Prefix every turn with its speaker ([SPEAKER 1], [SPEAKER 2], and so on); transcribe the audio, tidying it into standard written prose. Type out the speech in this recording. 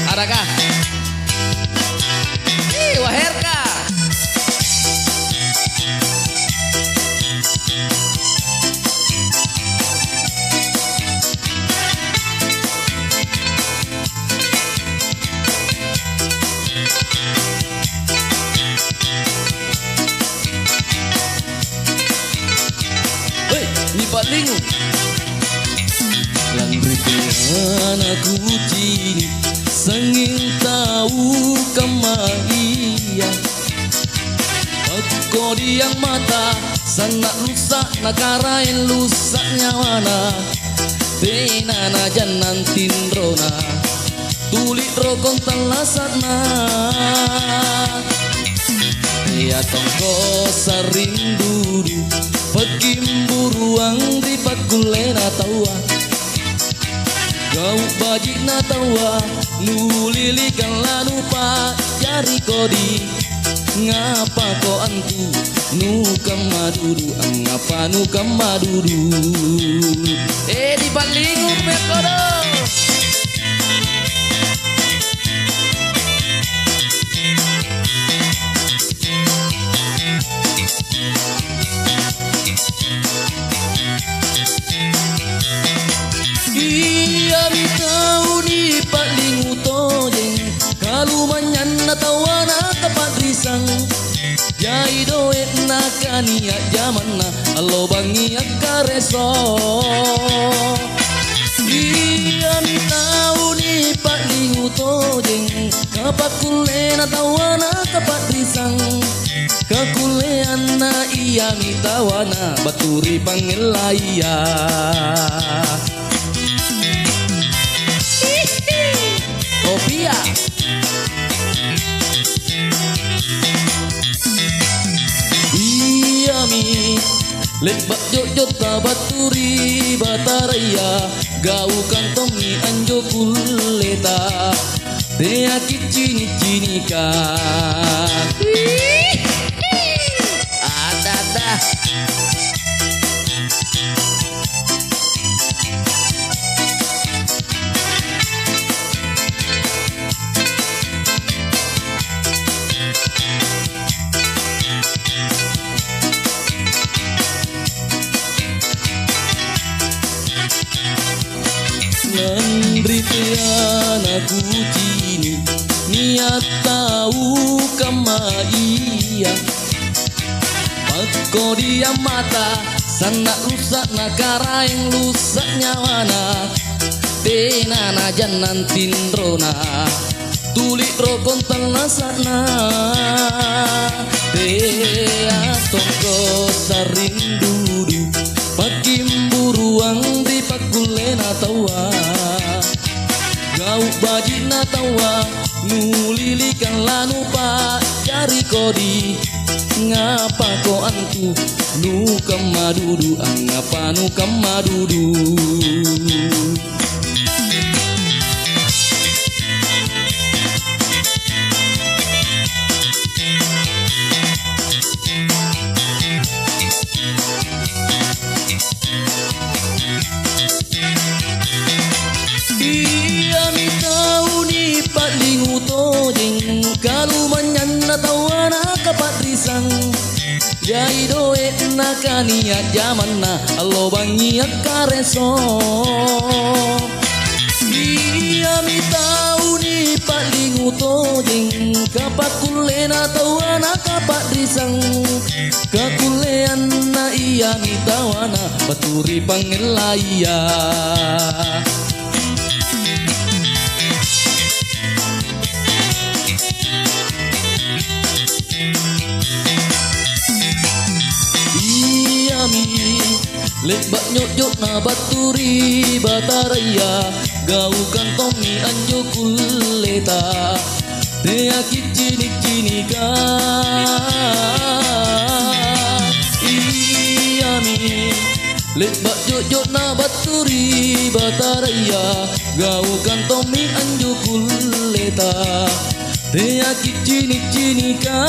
[SPEAKER 1] Adakah? Waherka. Hei, ni palingu. Langrian aku cini senging tahu kemaiya aku diang mata sanak rusak nakarain lusak nyawana tenana janan tindrona tulik rokon telasatna ya tongko sarindu pekimburuang di pakulena tawa kau bajik na tawa nulilikan lalu pak jari kodi ngapa ko antu nu kamadudu ngapa nu kamadudu di palingu mekodo iya mitau ni paling utojeng kalau manyan na tawana kapat risang jai doet na kania zaman na alo bangi akareso iya mitau ni paling utojeng kapat kule na tawana kapat risang kakulean na iya mitawana baturi pangelaya Opia iya mi lebak jojot baturi bataraya gau kantongi anjo kuleta deaki cini cini kan ada Nandritean aku cini niat tahu kemaiya Pako dia mata sanak rusak nakara yang lusak nyawana tenana janan tindrona tulik rokon telasana tongko sarindudu pakimburuang di pakulena tawa gau bajina tawa nulilikan lanu pak jari kodi ngapa ko antu nu kamadudu ngapa nu kamadudu kalau manyan na tawana kapat risang jai doe na kania zaman na alo bangi akareso iya mi tau ni paling utojeng kapat kulena tawana kapat risang kakulean na iya mi tawana baturi pangelaya lebak nyot na baturi bataraya gau kantongi anjo kuleta deaki cini cini kan Lek bak jok na baturi bataraya gau kantomi anju kuleta te aki cini ka